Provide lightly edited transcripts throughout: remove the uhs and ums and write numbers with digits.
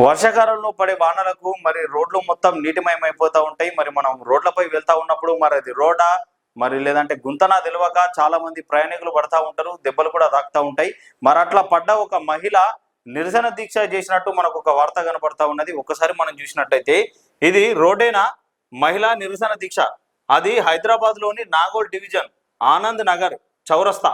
వర్షాకాలంలో పడే వానలకు మరి రోడ్లు మొత్తం నీటిమయమైపోతూ ఉంటాయి. మరి మనం రోడ్లపై వెళ్తా ఉన్నప్పుడు మరి అది రోడా మరి లేదంటే గుంతనా తెలియక చాలా మంది ప్రయాణికులు పడతా ఉంటారు, దెబ్బలు కూడా తాకుతూ ఉంటాయి. మరి అట్లా పడ్డ ఒక మహిళ నిరసన దీక్ష చేసినట్టు మనకు ఒక వార్త కనపడతా ఉన్నది. ఒకసారి మనం చూసినట్టయితే ఇది రోడ్డేనా మహిళా నిరసన దీక్ష. అది హైదరాబాద్ లోని నాగోల్ డివిజన్ ఆనంద్ నగర్ చౌరస్తా.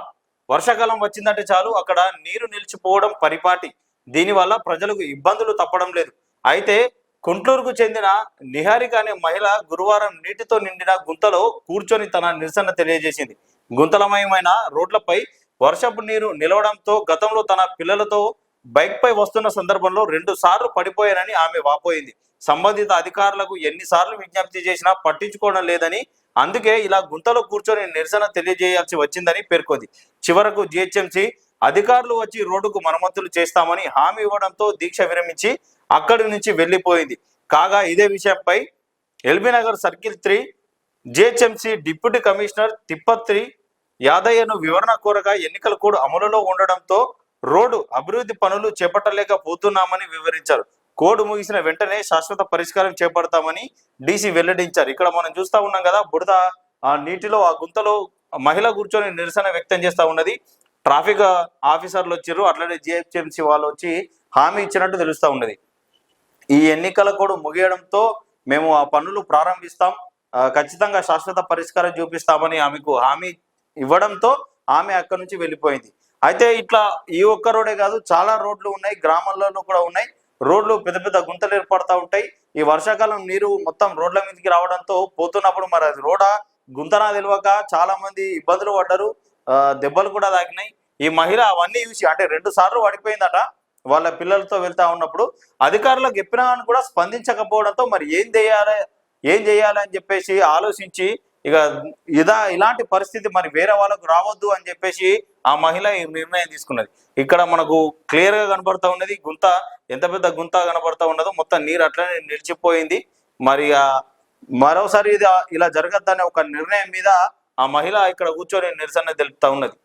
వర్షాకాలం వచ్చిందంటే చాలు అక్కడ నీరు నిలిచిపోవడం పరిపాటి. దీనివల్ల ప్రజలకు ఇబ్బందులు తప్పడం లేదు. అయితే కుంట్లూరుకు చెందిన నిహారిక అనే మహిళ గురువారం నీటితో నిండిన గుంతలో కూర్చొని తన నిరసన తెలియజేసింది. గుంతలమయమైన రోడ్లపై వర్షపు నీరు నిలవడంతో గతంలో తన పిల్లలతో బైక్ పై వస్తున్న సందర్భంలో 2 సార్లు పడిపోయానని ఆమె వాపోయింది. సంబంధిత అధికారులకు ఎన్నిసార్లు విజ్ఞప్తి చేసినా పట్టించుకోవడం లేదని, అందుకే ఇలా గుంతలో కూర్చొని నిరసన తెలియజేయాల్సి వచ్చిందని పేర్కొంది. చివరకు జిహెచ్ఎంసీ అధికారులు వచ్చి రోడ్డుకు మరమ్మతులు చేస్తామని హామీ ఇవ్వడంతో దీక్ష విరమించి అక్కడి నుంచి వెళ్లిపోయింది. కాగా ఇదే విషయంపై LB Nagar circle 3 GHMC deputy commissioner తిప్పత్రి యాదయ్యను వివరణ కోరగా ఎన్నికల కోడ్ అమలులో ఉండడంతో రోడ్డు అభివృద్ధి పనులు చేపట్టలేకపోతున్నామని వివరించారు. కోడ్ ముగిసిన వెంటనే శాశ్వత పరిష్కారం చేపడతామని డీసీ వెల్లడించారు. ఇక్కడ మనం చూస్తా ఉన్నాం కదా, బురద ఆ నీటిలో ఆ గుంతలో మహిళ కూర్చొని నిరసన వ్యక్తం చేస్తా ఉన్నది. ట్రాఫిక్ ఆఫీసర్లు వచ్చారు, అట్లనే జిహెచ్ఎంసీ వాళ్ళు వచ్చి హామీ ఇచ్చినట్టు తెలుస్తా ఉన్నది. ఈ ఎన్నికల కోడ్ ముగియడంతో మేము ఆ పనులు ప్రారంభిస్తాం, ఖచ్చితంగా శాశ్వత పరిష్కారం చూపిస్తామని ఆమెకు హామీ ఇవ్వడంతో ఆమె అక్కడి నుంచి వెళ్ళిపోయింది. అయితే ఇట్లా ఈ ఒక్క రోడే కాదు, చాలా రోడ్లు ఉన్నాయి, గ్రామాలలో కూడా ఉన్నాయి. రోడ్లు పెద్ద పెద్ద గుంతలు ఏర్పడతా ఉంటాయి. ఈ వర్షాకాలం నీరు మొత్తం రోడ్ల మీదకి రావడంతో పోతున్నప్పుడు మరి అది రోడా గుంతనా తెలియక చాలా మంది ఇబ్బందులు పడ్డారు, దెబ్బలు కూడా తాకినాయి. ఈ మహిళ అవన్నీ చూసి అంటే 2 సార్లు పడిపోయిందట వాళ్ళ పిల్లలతో వెళ్తా ఉన్నప్పుడు. అధికారులకు చెప్పినా కూడా స్పందించకపోవడంతో మరి ఏం చేయాలి అని చెప్పేసి ఆలోచించి ఇక ఇలాంటి పరిస్థితి మరి వేరే వాళ్ళకు రావద్దు అని చెప్పేసి ఆ మహిళ ఈ నిర్ణయం తీసుకున్నది. ఇక్కడ మనకు క్లియర్ గా కనబడతా ఉన్నది గుంత, ఎంత పెద్ద గుంత కనబడతా ఉన్నదో, మొత్తం నీరు అట్లనే నిలిచిపోయింది. మరి మరోసారి ఇది ఇలా జరగద్దనే ఒక నిర్ణయం మీద ఆ మహిళ ఇక్కడ కూర్చొని నిరసన తెలుపుతా ఉన్నది.